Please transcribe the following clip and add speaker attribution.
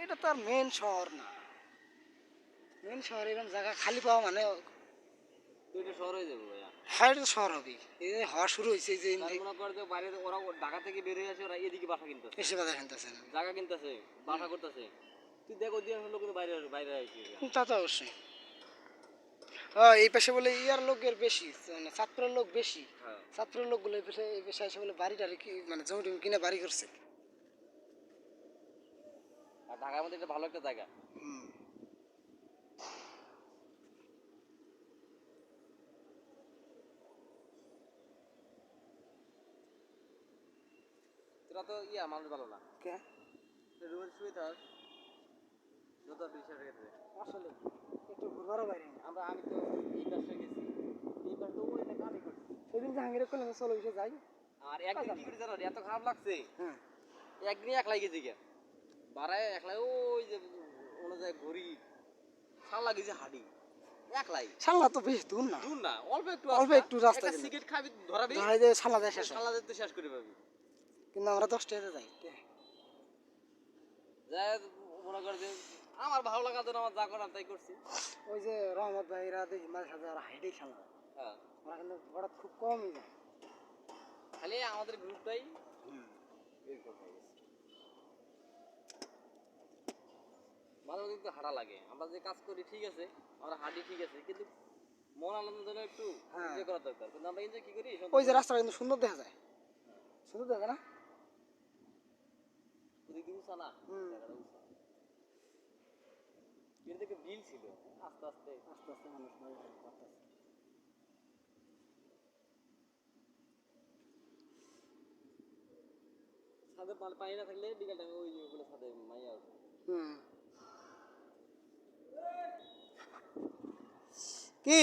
Speaker 1: এটা তো আর মেন শহর না, মেন শহর এরকম জায়গা খালি পাওয়া মানে
Speaker 2: তো এটা শহর হয়ে যাবে ভাইয়া।
Speaker 1: হ্যাঁ এটা তো শহর হবে, এই যে হওয়া শুরু হয়েছে যে
Speaker 2: তার মনে করে যে বাইরে ওরা ঢাকা থেকে বের হয়ে আসে, ওরা এদিকে বাসা কিনতেছে,
Speaker 1: এসে বাজার কিনতেছে না।
Speaker 2: জায়গা কিনতেছে, বাসা করতেছে। তুই দেখো দিয়ে লোক কিন্তু বাইরে বাইরে আসে।
Speaker 1: তা তো অবশ্যই। এই পাশে বলে ইয়ার লোকের বেশি, মানে ছাত্রের লোক বেশি।
Speaker 2: হ্যাঁ,
Speaker 1: ছাত্রের লোকগুলো এই পেশে এসে বলে বাড়ি টাড়ি মানে জমি টমি কিনে বাড়ি করছে।
Speaker 2: আর ঢাকার মধ্যে এটা ভালো একটা জায়গা।
Speaker 1: হুম।
Speaker 2: তোরা তো ইয়া মানুষ ভালো না,
Speaker 1: কে
Speaker 2: রুমের শুয়ে থাক যত বিশ্বাসের ক্ষেত্রে।
Speaker 1: আসলে একটু ঘুরবারও বাইরে না।
Speaker 2: আমি তো এই পাশে গেছি, এই পাশে ওই কাজই করছি।
Speaker 1: সেদিন জাহাঙ্গীরের করলে চলো এসে যাই।
Speaker 2: আর একদিন কি করে জানো এত খারাপ লাগছে,
Speaker 1: হ্যাঁ
Speaker 2: একদিন একলাই গেছি গিয়া বাড়ায়, একলাই ওই যে অনুযায়ী ঘড়ি সাল্লা গেছে হাঁটি একলাই।
Speaker 1: সাল্লা তো বেশ দূর না,
Speaker 2: দূর না, অল্প একটু
Speaker 1: রাস্তা গেলে।
Speaker 2: সিগারেট খাবি ধরাবি,
Speaker 1: ধরাই দিয়ে সাল্লা দেয় শেষ হয়।
Speaker 2: সাল্লা দিতে শেষ করে পাবি।
Speaker 1: কিন্তু আমরা 10টাতে যাই।
Speaker 2: যাই মনে কর যে আমার ভালো লাগার জন্য আমার যা করার তাই করছি।
Speaker 1: ওই যে রহমত ভাইরা দেখি মাঝে সাথে ওরা হাইটেই খেলা,
Speaker 2: হ্যাঁ,
Speaker 1: ওরা কিন্তু ওরা খুব কমই যায়।
Speaker 2: খালি আমাদের গ্রুপটাই এরকম হয়ে গেছে। মাঝে মাঝে কিন্তু হাঁটা লাগে, আমরা যে কাজ করি ঠিক আছে, আমরা হাঁটি ঠিক আছে, কিন্তু মন আনন্দের জন্য একটু এনজয় করা দরকার। কিন্তু আমরা এনজয় কি করি,
Speaker 1: ওই যে রাস্তাটা কিন্তু সুন্দর দেখা যায়, সুন্দর দেখা যায় না?
Speaker 2: ওদিকে উঁচা না, জায়গাটা উঁচা। এর থেকে বিল ছিল, আস্তে আস্তে
Speaker 1: আস্তে আস্তে মানুষ করতেছে।
Speaker 2: ছাদে পানি না থাকলে বিকেল টাইমে ওইগুলো ছাদে মাইয়া আসবে।
Speaker 1: কি